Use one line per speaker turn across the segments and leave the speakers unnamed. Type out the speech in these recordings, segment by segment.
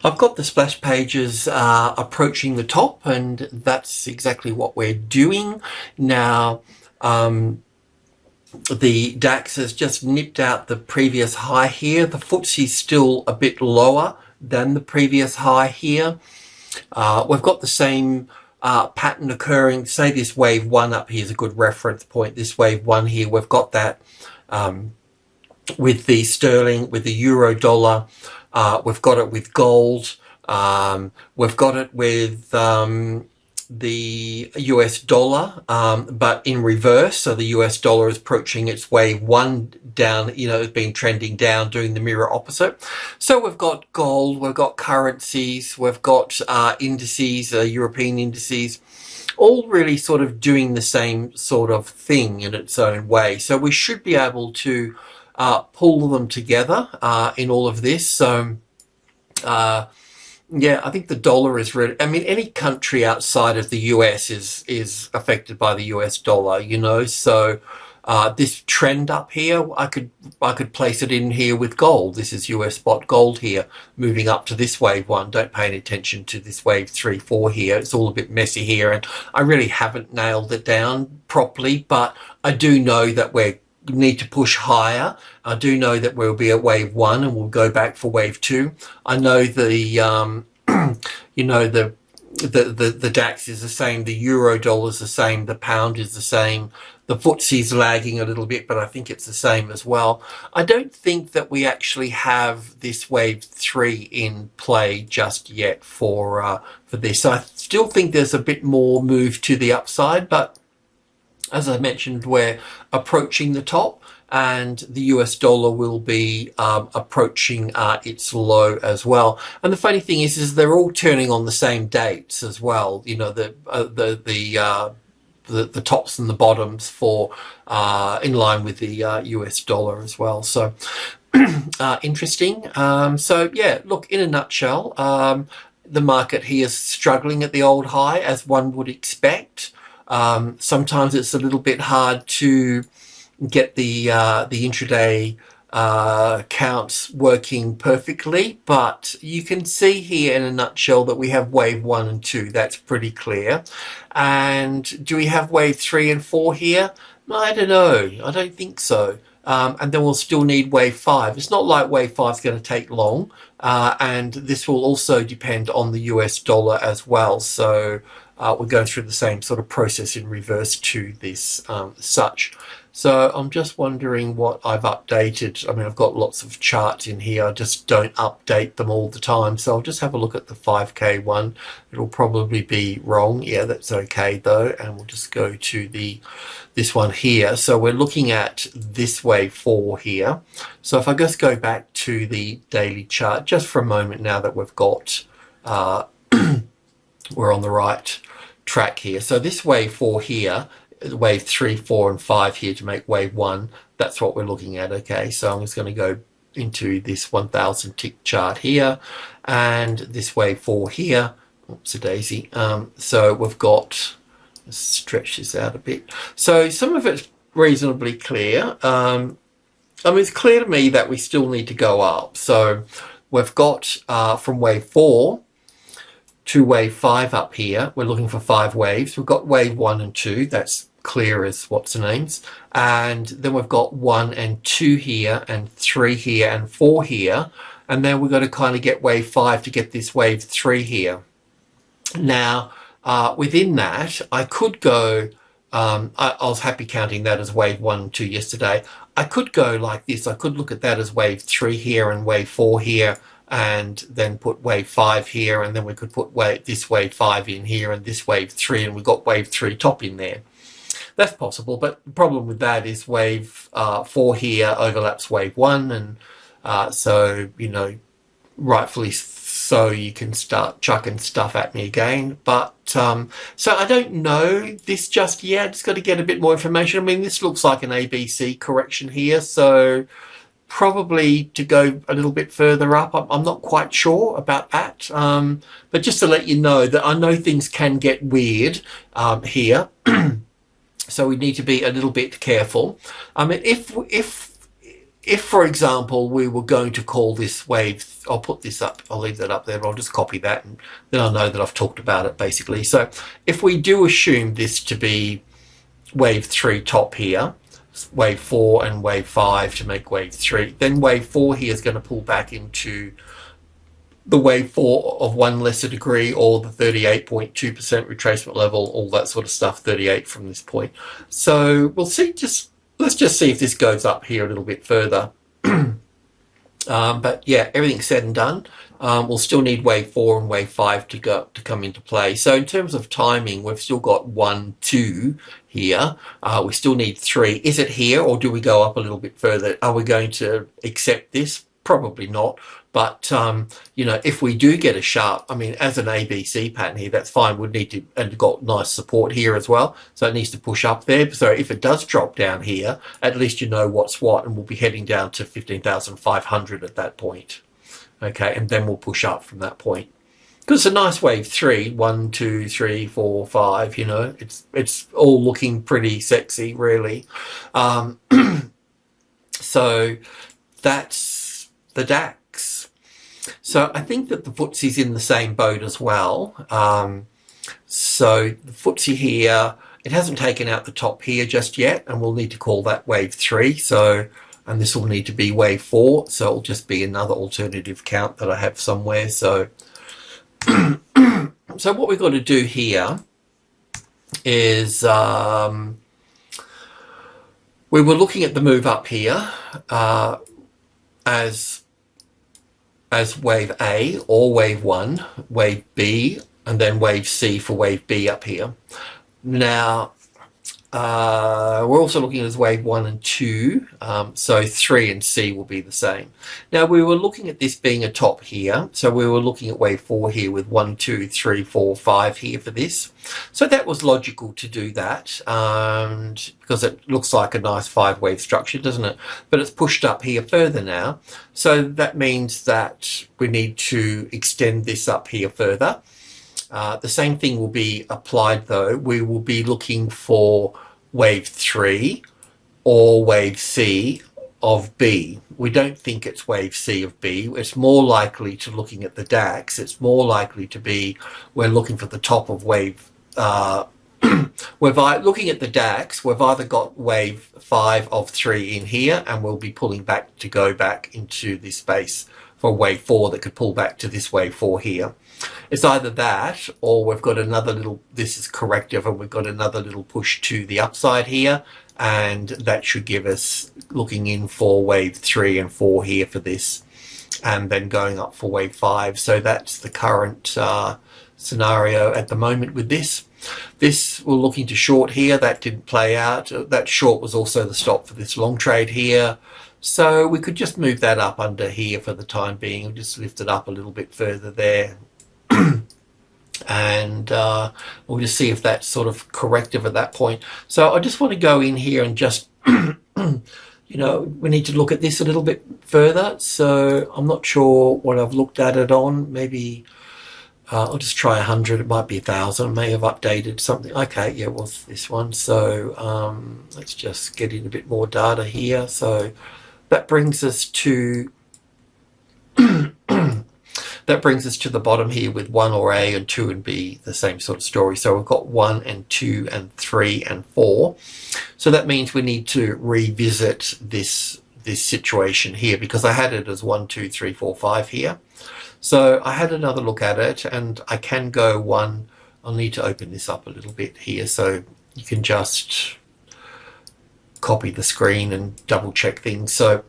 I've got the splash pages approaching the top, and that's exactly what we're doing now. The DAX has just nipped out the previous high here. The FTSE is still a bit lower than the previous high here. We've got the same pattern occurring. Say this wave 1 up here is a good reference point. This wave 1 here, we've got that with the sterling, with the euro dollar. We've got it with gold. We've got it with the US dollar, but in reverse. So the US dollar is approaching its wave 1 down, it's been trending down, doing the mirror opposite. So we've got gold, we've got currencies, we've got indices, European indices, all really sort of doing the same sort of thing in its own way. So we should be able to pull them together in all of this. So yeah, I think the dollar is really, any country outside of the US is affected by the US dollar, so this trend up here, I could place it in here with gold. This is US spot gold here, moving up to this wave 1. Don't pay any attention to this wave 3, 4 here. It's all a bit messy here, and I really haven't nailed it down properly, but I do know that we need to push higher. I do know that we'll be at wave 1 and we'll go back for wave 2. I know the the DAX is the same, the euro dollar is the same, the pound is the same, the FTSE is lagging a little bit, but I think it's the same as well. I don't think that we actually have this wave 3 in play just yet for this. So I still think there's a bit more move to the upside, but as I mentioned, we're approaching the top, and the US dollar will be approaching its low as well. And the funny thing is they're all turning on the same dates as well. The tops and the bottoms for in line with the US dollar as well. So interesting. So yeah, look, in a nutshell, the market here is struggling at the old high, as one would expect. Sometimes it's a little bit hard to get the intraday counts working perfectly, but you can see here in a nutshell that we have wave 1 and 2. That's pretty clear. And do we have wave 3 and 4 here? I don't know. I don't think so. And then we'll still need wave 5. It's not like wave 5 is going to take long, and this will also depend on the US dollar as well. So we're going through the same sort of process in reverse to this such. So I'm just wondering what I've updated. I've got lots of charts in here. I just don't update them all the time. So I'll just have a look at the 5K one. It'll probably be wrong. Yeah, that's okay though. And we'll just go to this one here. So we're looking at this wave 4 here. So if I just go back to the daily chart just for a moment, now that we've got we're on the right track here. So this wave 4 here, wave 3, 4 and 5 here to make wave 1, that's what we're looking at. Okay, so I'm just going to go into this 1000 tick chart here, and this wave 4 here. Oops a daisy. So we've got, let's stretch this out a bit. So some of it's reasonably clear. It's clear to me that we still need to go up. So we've got from wave 4 to wave 5 up here. We're looking for 5 waves. We've got wave 1 and 2. That's clear as what's the names. And then we've got 1 and 2 here, and 3 here, and 4 here. And then we've got to kind of get wave 5 to get this wave 3 here. Now, within that, I could go, I was happy counting that as wave 1 and 2 yesterday. I could go like this. I could look at that as wave 3 here and wave 4 here, and then put wave 5 here, and then we could put this wave 5 in here and this wave 3, and we've got wave 3 top in there. That's possible, but the problem with that is wave 4 here overlaps wave 1, and so, rightfully so, you can start chucking stuff at me again. But so I don't know this just yet. Just got to get a bit more information. This looks like an ABC correction here, so probably to go a little bit further up. I'm not quite sure about that, but just to let you know that I know things can get weird here. So we need to be a little bit careful. If if, for example, we were going to call this wave, I'll put this up, I'll leave that up there, but I'll just copy that, and then I'll know that I've talked about it basically. So if we do assume this to be wave 3 top here, wave 4 and wave 5 to make wave 3, then wave 4 here is going to pull back into the wave 4 of 1 lesser degree, or the 38.2% retracement level, all that sort of stuff, 38 from this point. So we'll see, let's just see if this goes up here a little bit further. But yeah, everything's said and done. We'll still need wave 4 and wave 5 to come into play. So in terms of timing, we've still got 1, 2 here. We still need 3. Is it here, or do we go up a little bit further? Are we going to accept this? Probably not. But, you know, if we do get a sharp, I mean, as an ABC pattern here, that's fine. We'd need to, and got nice support here as well. So it needs to push up there. So if it does drop down here, at least you know what's what, and we'll be heading down to 15,500 at that point. Okay, and then we'll push up from that point. Because it's a nice wave 3, 1, 2, 3, 4, 5, you know, it's all looking pretty sexy, really. So that's the DAX. So I think that the FTSE's in the same boat as well. So the FTSE here, it hasn't taken out the top here just yet, and we'll need to call that wave 3. So, and this will need to be wave 4. So it'll just be another alternative count that I have somewhere. So, so what we've got to do here is, we were looking at the move up here as wave A, or wave 1, wave B, and then wave C for wave B up here. Now, we're also looking at as wave 1 and 2, so 3 and C will be the same. Now, we were looking at this being a top here, so we were looking at wave 4 here with 1, 2, 3, 4, 5 here for this. So that was logical to do that, because it looks like a nice 5-wave structure, doesn't it? But it's pushed up here further now, so that means that we need to extend this up here further. The same thing will be applied though. We will be looking for wave 3 or wave C of B. We don't think it's wave C of B. It's more likely to, looking at the DAX, it's more likely to be, we're looking for the top of wave, looking at the DAX, we've either got wave 5 of 3 in here, and we'll be pulling back to go back into this space for wave 4 that could pull back to this wave 4 here. It's either that, or we've got another little, this is corrective, and we've got another little push to the upside here, and that should give us looking in for wave 3 and 4 here for this, and then going up for wave 5. So that's the current scenario at the moment with this. This, we're looking to short here. That didn't play out. That short was also the stop for this long trade here. So we could just move that up under here for the time being. We'll just lift it up a little bit further there. And we'll just see if that's sort of corrective at that point. So I just want to go in here and just, you know, we need to look at this a little bit further. So I'm not sure what I've looked at it on. Maybe I'll just try 100. It might be 1,000. I may have updated something. Okay, yeah, it was this one. So let's just get in a bit more data here. So that brings us to that brings us to the bottom here with 1 or A and 2 and B, the same sort of story. So we've got 1 and 2 and 3 and 4. So that means we need to revisit this situation here, because I had it as 1, 2, 3, 4, 5 here. So I had another look at it, and I can go 1. I'll need to open this up a little bit here, so you can just copy the screen and double check things. So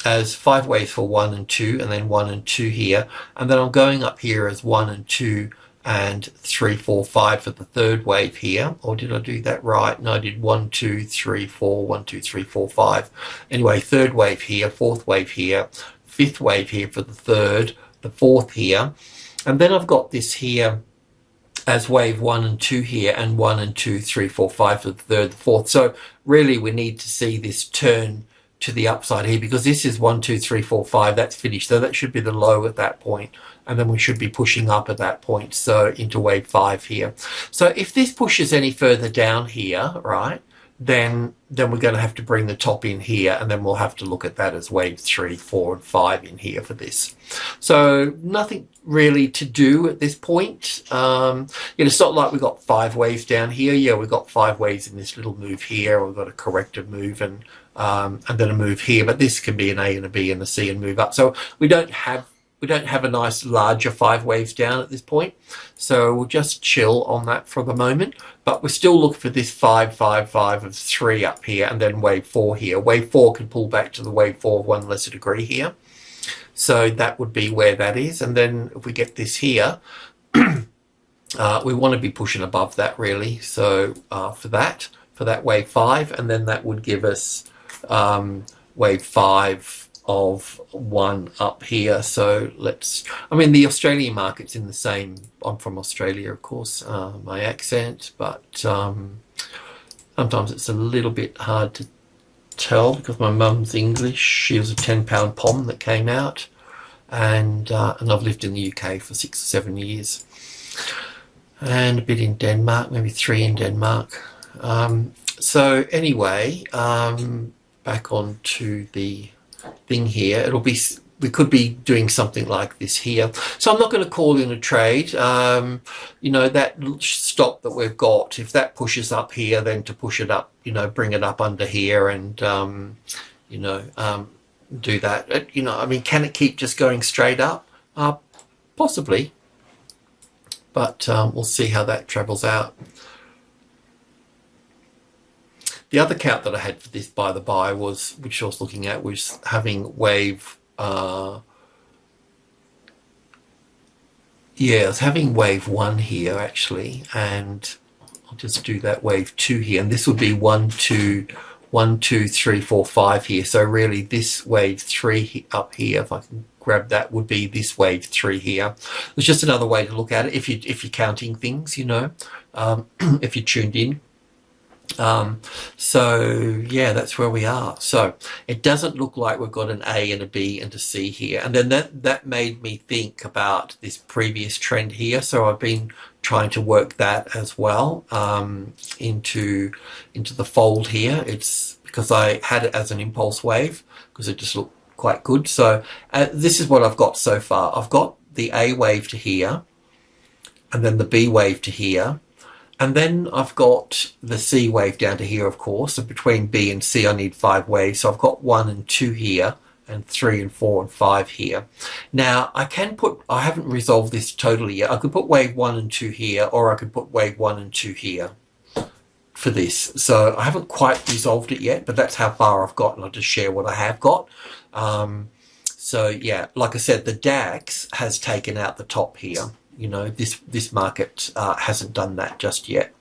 as 5 waves for 1 and 2, and then 1 and 2 here, and then I'm going up here as 1 and 2 and 3, 4, 5 for the third wave here. Or did I do that right? No, I did 1, 2, 3, 4, 1, 2, 3, 4, 5. Anyway, third wave here, fourth wave here, fifth wave here for the third, the fourth here, and then I've got this here as wave 1 and 2 here, and 1 and 2, 3, 4, 5 for the third, the fourth. So really we need to see this turn to the upside here, because this is 1, 2, 3, 4, 5, that's finished. So that should be the low at that point, and then we should be pushing up at that point, so into wave 5 here. So if this pushes any further down here, right, then we're going to have to bring the top in here, and then we'll have to look at that as wave 3, 4, and 5 in here for this. So nothing really to do at this point. It's not like we've got 5 waves down here. Yeah, we've got 5 waves in this little move here. We've got a corrective move and then a move here, but this can be an A and a B and a C and move up. So we don't have a nice larger 5 waves down at this point. So we'll just chill on that for the moment. But we're still looking for this 5, 5, 5 of 3 up here, and then wave 4 here. Wave 4 can pull back to the wave 4 of 1 lesser degree here. So that would be where that is. And then if we get this here, we want to be pushing above that really. So for that wave 5, and then that would give us wave 5 of 1 up here. So the Australian market's in the same. I'm from Australia, of course, my accent, but sometimes it's a little bit hard to tell because my mum's English. She was a 10-pound pom that came out, and I've lived in the UK for 6 or 7 years, and a bit in Denmark, maybe 3 in Denmark. So anyway, back onto the thing here. We could be doing something like this here. So I'm not going to call in a trade. That stop that we've got, if that pushes up here, then to push it up, bring it up under here and, do that. Can it keep just going straight up? Possibly. But we'll see how that travels out. The other count that I had for this, by the by, which I was looking at, was having wave. I was having wave 1 here actually, and I'll just do that wave 2 here, and this would be 1, 2, 3, 4, 5 here. So really, this wave 3 up here, if I can grab that, would be this wave 3 here. It's just another way to look at it if you're counting things, if you're tuned in. That's where we are. So it doesn't look like we've got an A and a B and a C here. And then that made me think about this previous trend here. So I've been trying to work that as well into the fold here. It's because I had it as an impulse wave because it just looked quite good. So this is what I've got so far. I've got the A wave to here, and then the B wave to here. And then I've got the C wave down to here, of course. So between B and C, I need 5 waves. So I've got 1 and 2 here, and 3 and 4 and 5 here. Now, I haven't resolved this totally yet. I could put wave 1 and 2 here, or I could put wave 1 and 2 here for this. So I haven't quite resolved it yet, but that's how far I've got, and I'll just share what I have got. Like I said, the DAX has taken out the top here. This market hasn't done that just yet.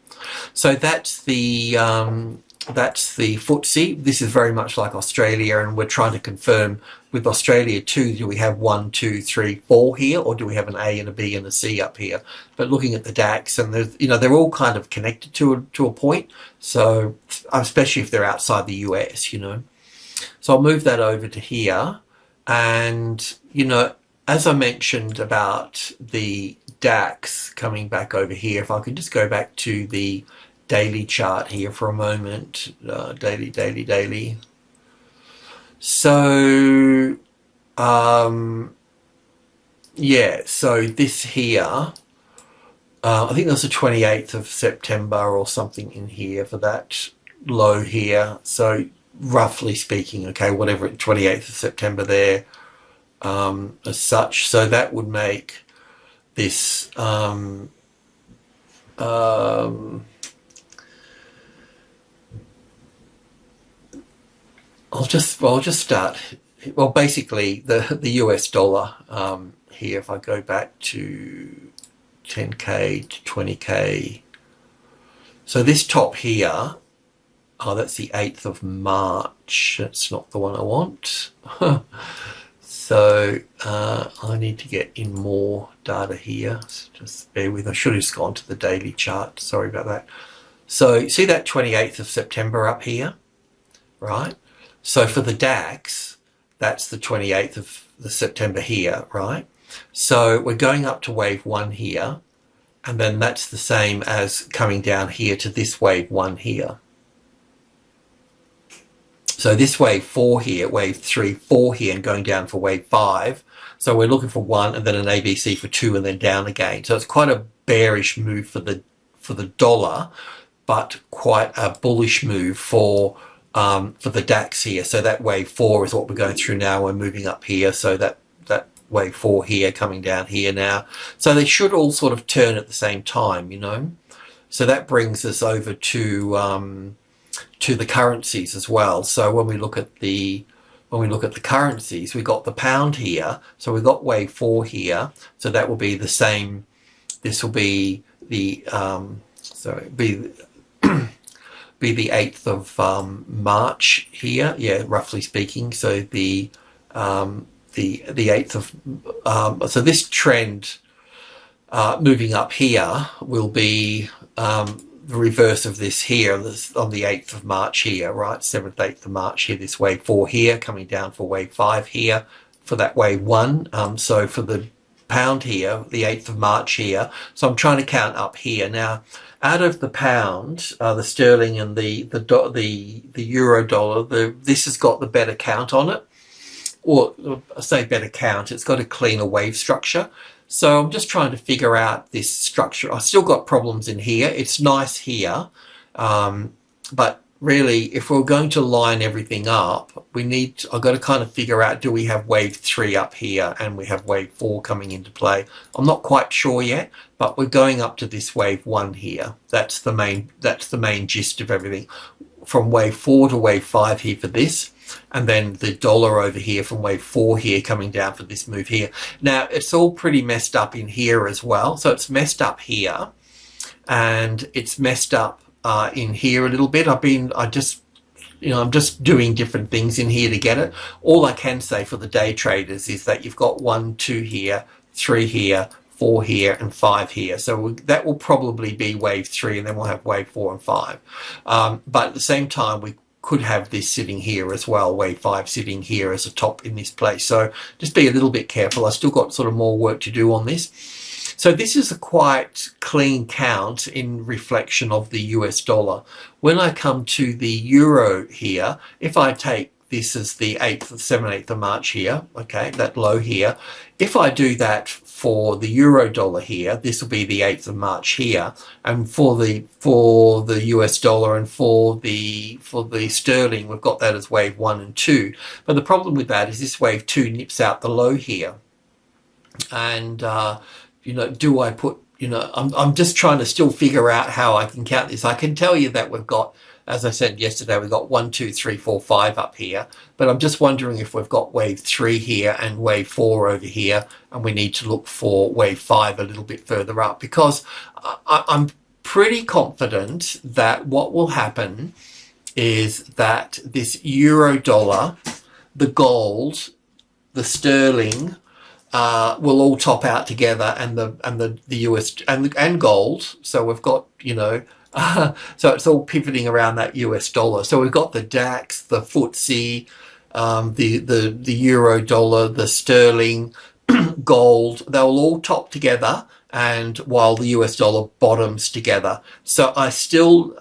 So that's the FTSE. This is very much like Australia, and we're trying to confirm with Australia too, do we have 1, 2, 3, 4 here, or do we have an A and a B and a C up here? But looking at the DAX, and they're all kind of connected to a point. So especially if they're outside the US, So I'll move that over to here, and as I mentioned about the DAX coming back over here, if I could just go back to the daily chart here for a moment, daily. So, so this here, I think there's the 28th of September or something in here for that low here. So roughly speaking, okay, whatever, 28th of September there. As such, so that would make this I'll just start. Well, basically the US dollar here. If I go back to 10k to 20k, so this top here. Oh, that's the 8th of March. That's not the one I want. So I need to get in more data here. So just bear with. I should have just gone to the daily chart. Sorry about that. So see that 28th of September up here, right? So for the DAX, that's the 28th of the September here, right? So we're going up to wave 1 here, and then that's the same as coming down here to this wave 1 here. So this wave 4 here, wave 3, 4 here, and going down for wave 5. So we're looking for 1 and then an ABC for 2 and then down again. So it's quite a bearish move for the dollar, but quite a bullish move for the DAX here. So that wave 4 is what we're going through now. We're moving up here. So that wave 4 here coming down here now. So they should all sort of turn at the same time, you know. So that brings us over to the currencies as well. So when we look at the currencies, we got the pound here. So we've got wave 4 here. So that will be the same. This will be the be the 8th of March here. Yeah, roughly speaking. So the 8th of so this trend moving up here will be the reverse of this here on the 8th of March here, right? 7th, 8th of March here, this wave 4 here coming down for wave 5 here for that wave 1. So for the pound here, the 8th of March here. So I'm trying to count up here. Now, out of the pound, the sterling and the euro dollar, this has got the better count on it. Or I say better count, it's got a cleaner wave structure. So I'm just trying to figure out this structure. I've still got problems in here. It's nice here. But really, if we're going to line everything up, I've got to kind of figure out, do we have wave 3 up here and we have wave 4 coming into play? I'm not quite sure yet, but we're going up to this wave 1 here. That's the main gist of everything. From wave 4 to wave 5 here for this. And then the dollar over here from wave 4 here coming down for this move here. Now, it's all pretty messed up in here as well. So it's messed up here and it's messed up in here a little bit. I'm just doing different things in here to get it. All I can say for the day traders is that you've got 1, 2 here, 3 here, 4 here and 5 here. So that will probably be wave 3 and then we'll have wave 4 and 5. But at the same time, we could have this sitting here as well, wave 5 sitting here as a top in this place. So just be a little bit careful. I've still got sort of more work to do on this. So this is a quite clean count in reflection of the US dollar. When I come to the euro here, if I take this as the 7th, 8th of March here, okay, that low here. If I do that for the euro dollar here, this will be the 8th of March here. And for the US dollar and for the sterling, we've got that as wave 1 and 2. But the problem with that is this wave 2 nips out the low here. And, do I put, I'm just trying to still figure out how I can count this. I can tell you that we've got, as I said yesterday, we've got 1, 2, 3, 4, 5 up here. But I'm just wondering if we've got wave 3 here and wave 4 over here. And we need to look for wave 5 a little bit further up. Because I'm pretty confident that what will happen is that this euro dollar, the gold, the sterling, will all top out together, and the US and gold. So we've got, so it's all pivoting around that US dollar. So we've got the DAX, the FTSE, the euro dollar, the sterling, gold. They'll all top together, and while the US dollar bottoms together. So I'm still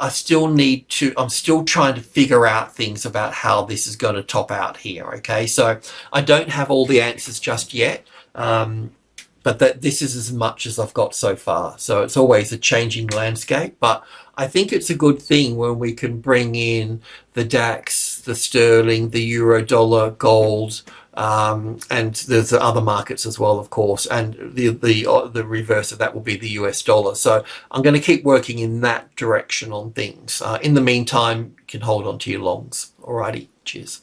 trying to figure out things about how this is going to top out here. Okay, so I don't have all the answers just yet. But this is as much as I've got so far. So it's always a changing landscape, but I think it's a good thing when we can bring in the DAX, the sterling, the euro dollar, gold, and there's other markets as well, of course, and the reverse of that will be the US dollar. So I'm going to keep working in that direction on things. In the meantime, you can hold on to your longs. Alrighty, cheers.